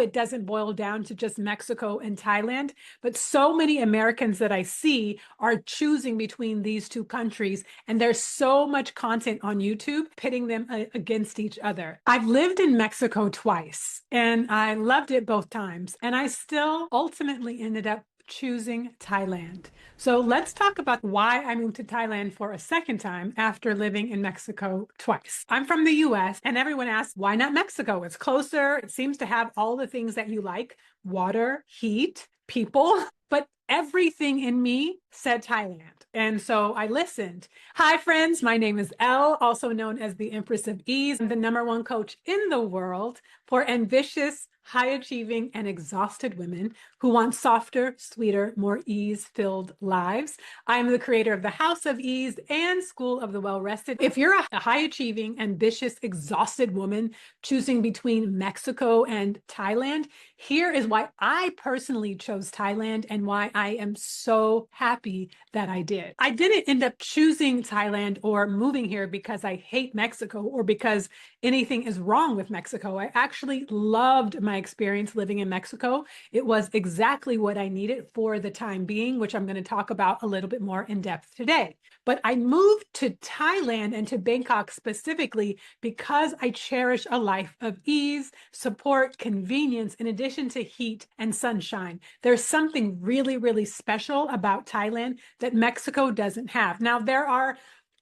it doesn't boil down to just Mexico and Thailand, but so many Americans that I see are choosing between these two countries. And there's so much content on YouTube pitting them against each other. I've lived in Mexico twice and I loved it both times. And I still ultimately ended up choosing Thailand. So let's talk about why I moved to Thailand for a second time after living in Mexico twice. I'm from the US and everyone asks, why not Mexico? It's closer. It seems to have all the things that you like: water, heat, people, but everything in me said Thailand. And so I listened. Hi, friends. My name is Elle, also known as the Empress of Ease. I'm the #1 coach in the world for ambitious, high-achieving, and exhausted women who want softer, sweeter, more ease-filled lives. I am the creator of the House of Ease and School of the Well-Rested. If you're a high-achieving, ambitious, exhausted woman choosing between Mexico and Thailand, here is why I personally chose Thailand and why I am so happy that I did. I didn't end up choosing Thailand or moving here because I hate Mexico or because anything is wrong with Mexico. I actually loved my experience living in Mexico. It was exactly what I needed for the time being, which I'm going to talk about a little bit more in depth today. But I moved to Thailand and to Bangkok specifically because I cherish a life of ease, support, convenience, in addition to heat and sunshine. There's something really, really special about Thailand that Mexico doesn't have. Now, there are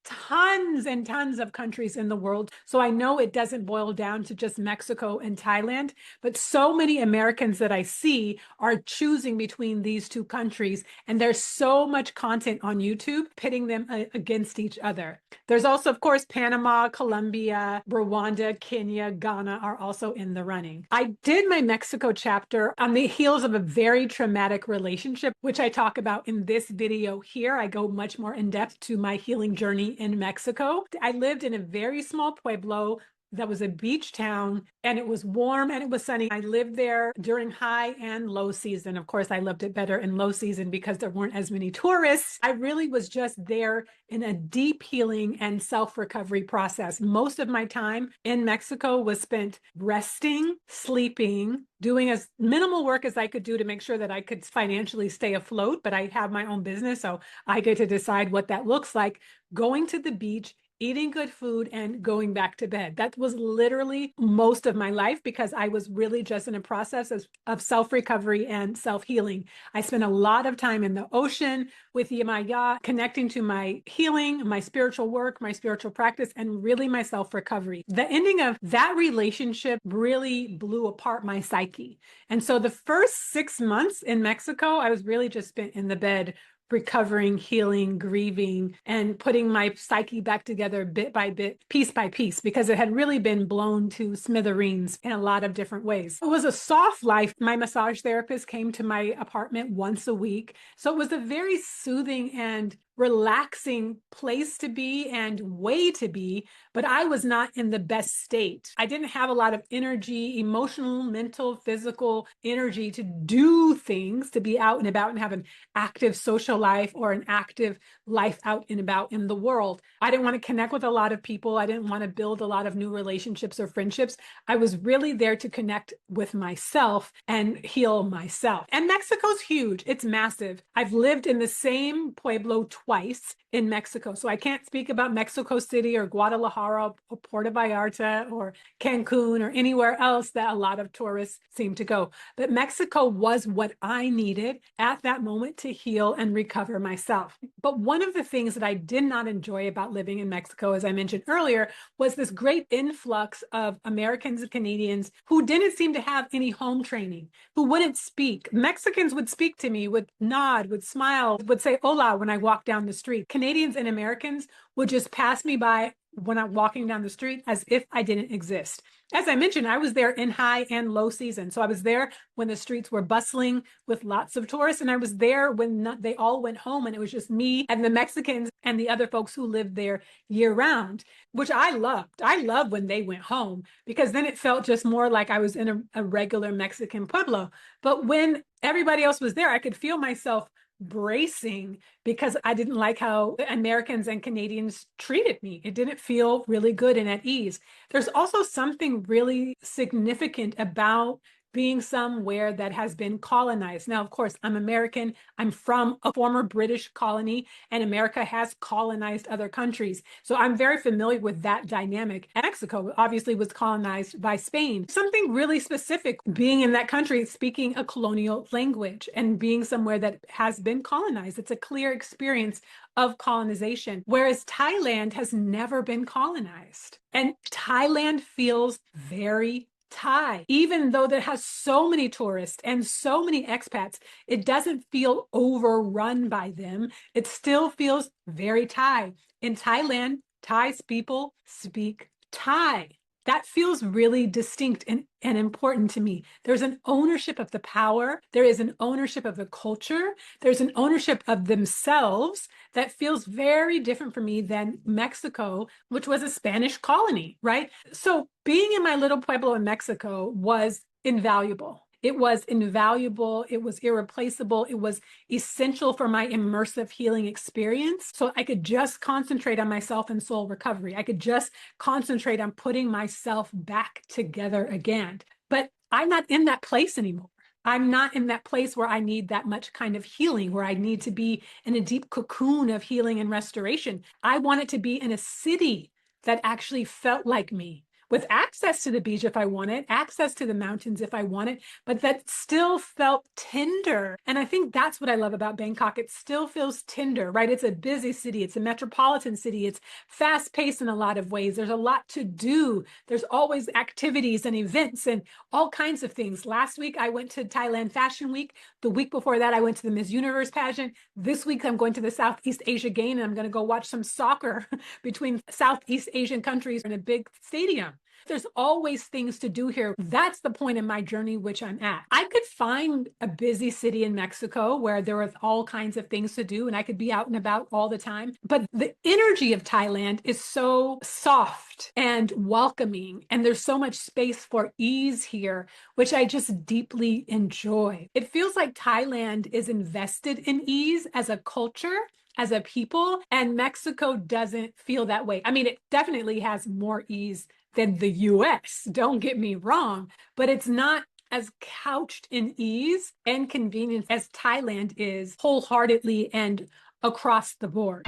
tons and tons of countries in the world. So I know it doesn't boil down to just Mexico and Thailand, but so many Americans that I see are choosing between these two countries. And there's so much content on YouTube pitting them against each other. There's also, of course, Panama, Colombia, Rwanda, Kenya, Ghana are also in the running. I did my Mexico chapter on the heels of a very traumatic relationship, which I talk about in this video here. I go much more in depth to my healing journey in Mexico. I lived in a very small pueblo that was a beach town, and it was warm and it was sunny. I lived there during high and low season. Of course, I loved it better in low season because there weren't as many tourists. I really was just there in a deep healing and self-recovery process. Most of my time in Mexico was spent resting, sleeping, doing as minimal work as I could do to make sure that I could financially stay afloat, but I have my own business, so I get to decide what that looks like. Going to the beach, eating good food, and going back to bed. That was literally most of my life because I was really just in a process of self-recovery and self-healing. I spent a lot of time in the ocean with my yacht, connecting to my healing, my spiritual work, my spiritual practice, and really my self-recovery. The ending of that relationship really blew apart my psyche. And so the first 6 months in Mexico, I was really just spent in the bed, recovering, healing, grieving, and putting my psyche back together bit by bit, piece by piece, because it had really been blown to smithereens in a lot of different ways. It was a soft life. My massage therapist came to my apartment once a week. So it was a very soothing and relaxing place to be and way to be, but I was not in the best state. I didn't have a lot of energy, emotional, mental, physical energy to do things, to be out and about and have an active social life or an active life out and about in the world. I didn't want to connect with a lot of people. I didn't want to build a lot of new relationships or friendships. I was really there to connect with myself and heal myself. And Mexico's huge. It's massive. I've lived in the same pueblo twice in Mexico. So I can't speak about Mexico City or Guadalajara or Puerto Vallarta or Cancun or anywhere else that a lot of tourists seem to go. But Mexico was what I needed at that moment to heal and recover myself. But one of the things that I did not enjoy about living in Mexico, as I mentioned earlier, was this great influx of Americans and Canadians who didn't seem to have any home training, who wouldn't speak. Mexicans would speak to me, would nod, would smile, would say hola when I walked down the street. Canadians and Americans would just pass me by when I'm walking down the street as if I didn't exist. As I mentioned, I was there in high and low season. So I was there when the streets were bustling with lots of tourists, and I was there when they all went home and it was just me and the Mexicans and the other folks who lived there year round, which I loved. I loved when they went home because then it felt just more like I was in a regular Mexican pueblo. But when everybody else was there, I could feel myself bracing because I didn't like how Americans and Canadians treated me. It didn't feel really good and at ease. There's also something really significant about being somewhere that has been colonized. Now, of course, I'm American. I'm from a former British colony, and America has colonized other countries. So I'm very familiar with that dynamic. Mexico obviously was colonized by Spain. Something really specific being in that country, speaking a colonial language and being somewhere that has been colonized. It's a clear experience of colonization, whereas Thailand has never been colonized. And Thailand feels very Thai. Even though it has so many tourists and so many expats, it doesn't feel overrun by them. It still feels very Thai. In Thailand, Thai people speak Thai. That feels really distinct and important to me. There's an ownership of the power. There is an ownership of the culture. There's an ownership of themselves that feels very different for me than Mexico, which was a Spanish colony, right? So being in my little pueblo in Mexico was invaluable. It was invaluable. It was irreplaceable. It was essential for my immersive healing experience. So I could just concentrate on myself and soul recovery. I could just concentrate on putting myself back together again. But I'm not in that place anymore. I'm not in that place where I need that much kind of healing, where I need to be in a deep cocoon of healing and restoration. I wanted to be in a city that actually felt like me, with access to the beach if I wanted, access to the mountains if I wanted, but that still felt tender. And I think that's what I love about Bangkok. It still feels tender, right? It's a busy city. It's a metropolitan city. It's fast-paced in a lot of ways. There's a lot to do. There's always activities and events and all kinds of things. Last week, I went to Thailand Fashion Week. The week before that, I went to the Miss Universe pageant. This week, I'm going to the Southeast Asia game, and I'm going to go watch some soccer between Southeast Asian countries in a big stadium. There's always things to do here. That's the point in my journey which I'm at. I could find a busy city in Mexico where there was all kinds of things to do and I could be out and about all the time. But the energy of Thailand is so soft and welcoming. And there's so much space for ease here, which I just deeply enjoy. It feels like Thailand is invested in ease as a culture, as a people, and Mexico doesn't feel that way. I mean, it definitely has more ease than the US, don't get me wrong, but it's not as couched in ease and convenience as Thailand is wholeheartedly and across the board.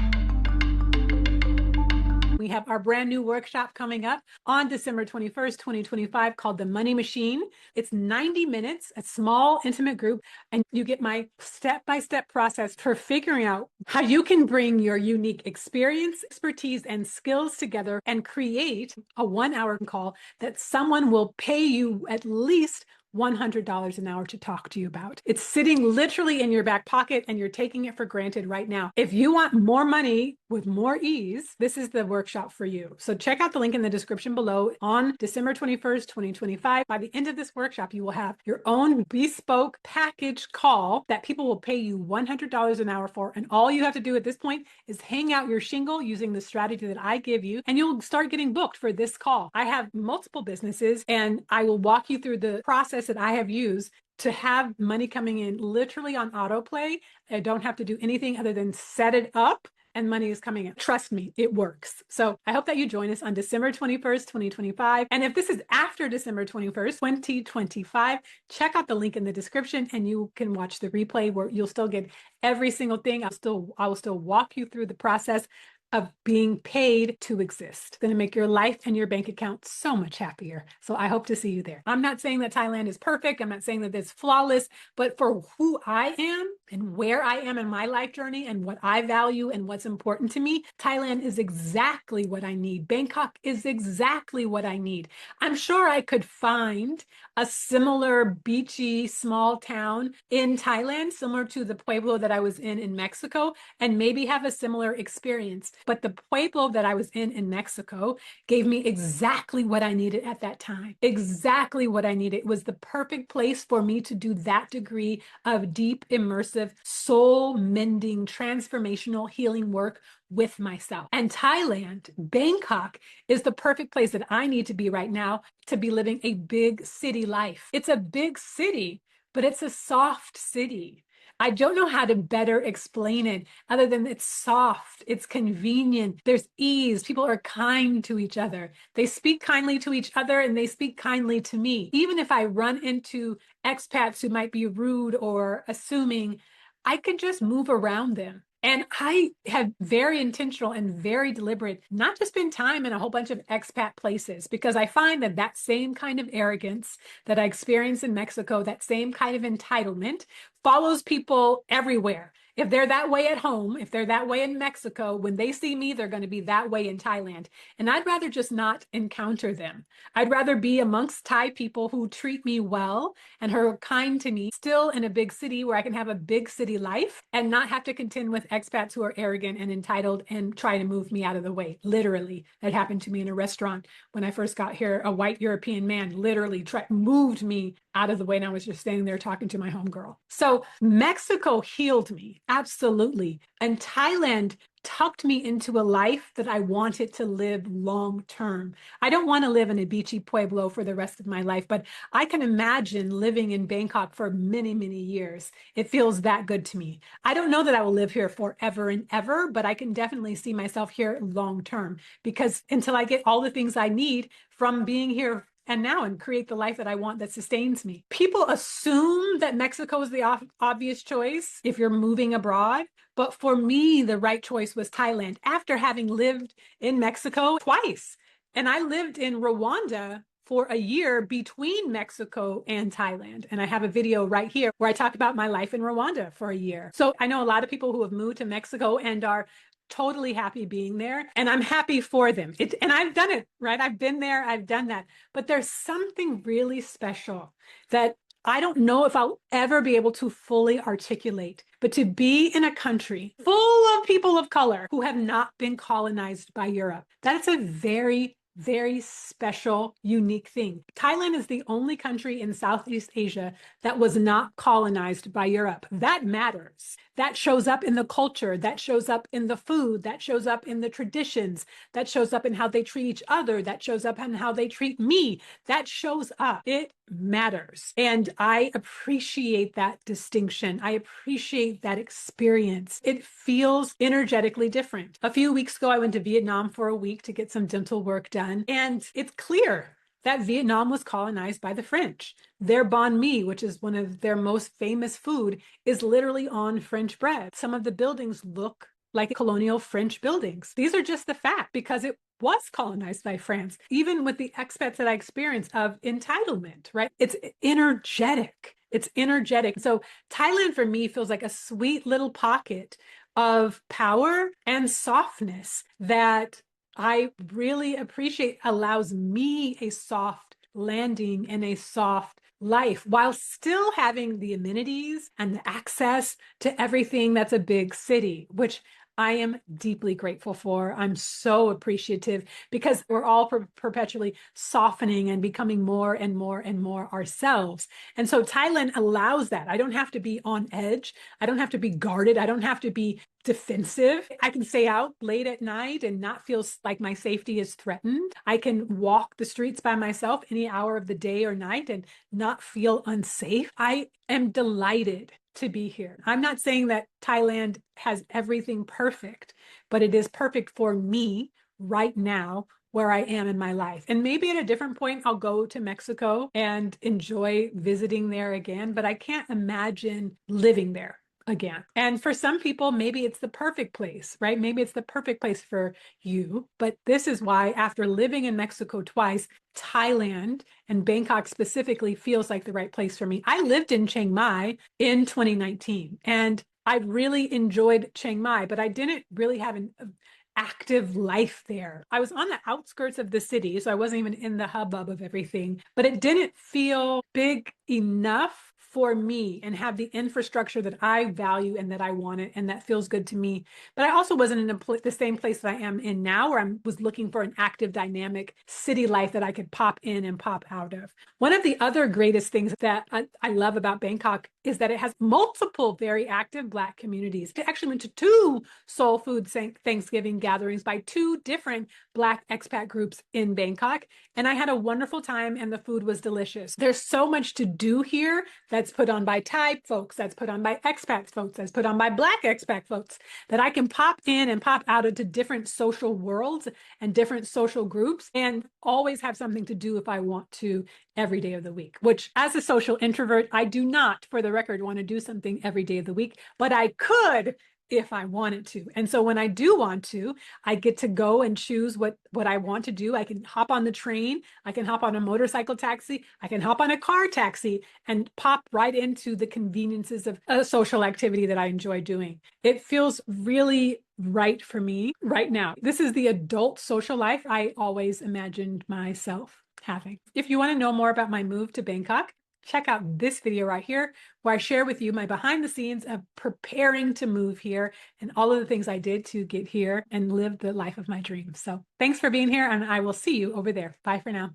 We have our brand new workshop coming up on December 21st, 2025, called The Money Machine. It's 90 minutes, a small, intimate group, and you get my step-by-step process for figuring out how you can bring your unique experience, expertise, and skills together and create a 1-hour call that someone will pay you at least $100 an hour to talk to you about. It's sitting literally in your back pocket and you're taking it for granted right now. If you want more money with more ease, this is the workshop for you. So check out the link in the description below. On December 21st, 2025, by the end of this workshop, you will have your own bespoke package call that people will pay you $100 an hour for. And all you have to do at this point is hang out your shingle using the strategy that I give you, and you'll start getting booked for this call. I have multiple businesses and I will walk you through the process that I have used to have money coming in literally on autoplay. I don't have to do anything other than set it up and money is coming in. Trust me, it works. So I hope that you join us on December 21st, 2025. And if this is after December 21st, 2025, check out the link in the description and you can watch the replay where you'll still get every single thing. I will still walk you through the process of being paid to exist. It's going to make your life and your bank account so much happier. So I hope to see you there. I'm not saying that Thailand is perfect. I'm not saying that it's flawless, but for who I am and where I am in my life journey and what I value and what's important to me, Thailand is exactly what I need. Bangkok is exactly what I need. I'm sure I could find a similar beachy small town in Thailand, similar to the pueblo that I was in Mexico, and maybe have a similar experience. But the pueblo that I was in Mexico gave me exactly what I needed at that time. Exactly what I needed. It was the perfect place for me to do that degree of deep, immersive, soul-mending, transformational healing work with myself. And Thailand, Bangkok, is the perfect place that I need to be right now to be living a big city life. It's a big city, but it's a soft city. I don't know how to better explain it other than it's soft, it's convenient, there's ease. People are kind to each other. They speak kindly to each other and they speak kindly to me. Even if I run into expats who might be rude or assuming, I can just move around them. And I have very intentional and very deliberate not to spend time in a whole bunch of expat places because I find that that same kind of arrogance that I experience in Mexico, that same kind of entitlement follows people everywhere. If they're that way at home, if they're that way in Mexico, when they see me, they're going to be that way in Thailand. And I'd rather just not encounter them. I'd rather be amongst Thai people who treat me well and who are kind to me, still in a big city where I can have a big city life and not have to contend with expats who are arrogant and entitled and try to move me out of the way. Literally, that happened to me in a restaurant when I first got here. A white European man literally moved me out of the way, and I was just standing there talking to my homegirl. So Mexico healed me, absolutely. And Thailand tucked me into a life that I wanted to live long term. I don't want to live in a beachy pueblo for the rest of my life, but I can imagine living in Bangkok for many, many years. It feels that good to me. I don't know that I will live here forever and ever, but I can definitely see myself here long term because until I get all the things I need from being here and now and create the life that I want that sustains me. People assume that Mexico is the obvious choice if you're moving abroad. But for me, the right choice was Thailand after having lived in Mexico twice. And I lived in Rwanda for a year between Mexico and Thailand. And I have a video right here where I talk about my life in Rwanda for a year. So I know a lot of people who have moved to Mexico and are totally happy being there. And I'm happy for them. And I've done it, right? I've been there, I've done that. But there's something really special that I don't know if I'll ever be able to fully articulate, but to be in a country full of people of color who have not been colonized by Europe, that's a very, very special, unique thing. Thailand is the only country in Southeast Asia that was not colonized by Europe. That matters. That shows up in the culture, that shows up in the food, that shows up in the traditions, that shows up in how they treat each other, that shows up in how they treat me, that shows up. It matters. And I appreciate that distinction. I appreciate that experience. It feels energetically different. A few weeks ago, I went to Vietnam for a week to get some dental work done. And it's clear that Vietnam was colonized by the French. Their banh mi, which is one of their most famous food, is literally on French bread. Some of the buildings look like colonial French buildings. These are just the fact because it was colonized by France, even with the expats that I experienced of entitlement, right? It's energetic. It's energetic. So Thailand for me feels like a sweet little pocket of power and softness that I really appreciate, allows me a soft landing and a soft life while still having the amenities and the access to everything that's a big city, which I am deeply grateful for. I'm so appreciative because we're all perpetually softening and becoming more and more and more ourselves. And so Thailand allows that. I don't have to be on edge. I don't have to be guarded. I don't have to be defensive. I can stay out late at night and not feel like my safety is threatened. I can walk the streets by myself any hour of the day or night and not feel unsafe. I am delighted to be here. I'm not saying that Thailand has everything perfect, but it is perfect for me right now where I am in my life. And maybe at a different point, I'll go to Mexico and enjoy visiting there again, but I can't imagine living there again. And for some people, maybe it's the perfect place, right? Maybe it's the perfect place for you. But this is why after living in Mexico twice, Thailand and Bangkok specifically feels like the right place for me. I lived in Chiang Mai in 2019 and I really enjoyed Chiang Mai, but I didn't really have an active life there. I was on the outskirts of the city, so I wasn't even in the hubbub of everything, but it didn't feel big enough for me and have the infrastructure that I value and that I wanted and that feels good to me. But I also wasn't in the same place that I am in now where I was looking for an active, dynamic city life that I could pop in and pop out of. One of the other greatest things that I love about Bangkok is that it has multiple very active Black communities. I actually went to 2 soul food Thanksgiving gatherings by 2 different Black expat groups in Bangkok. And I had a wonderful time and the food was delicious. There's so much to do here that's that's put on by Thai folks, that's put on by expat folks, that's put on by Black expat folks, that I can pop in and pop out into different social worlds and different social groups and always have something to do if I want to every day of the week, which as a social introvert, I do not, for the record, want to do something every day of the week, but I could if I wanted to. And so when I do want to, I get to go and choose what I want to do. I can hop on the train, I can hop on a motorcycle taxi, I can hop on a car taxi and pop right into the conveniences of a social activity that I enjoy doing. It feels really right for me right now. This is the adult social life I always imagined myself having. If you want to know more about my move to Bangkok, check out this video right here, where I share with you my behind the scenes of preparing to move here and all of the things I did to get here and live the life of my dreams. So thanks for being here, and I will see you over there. Bye for now.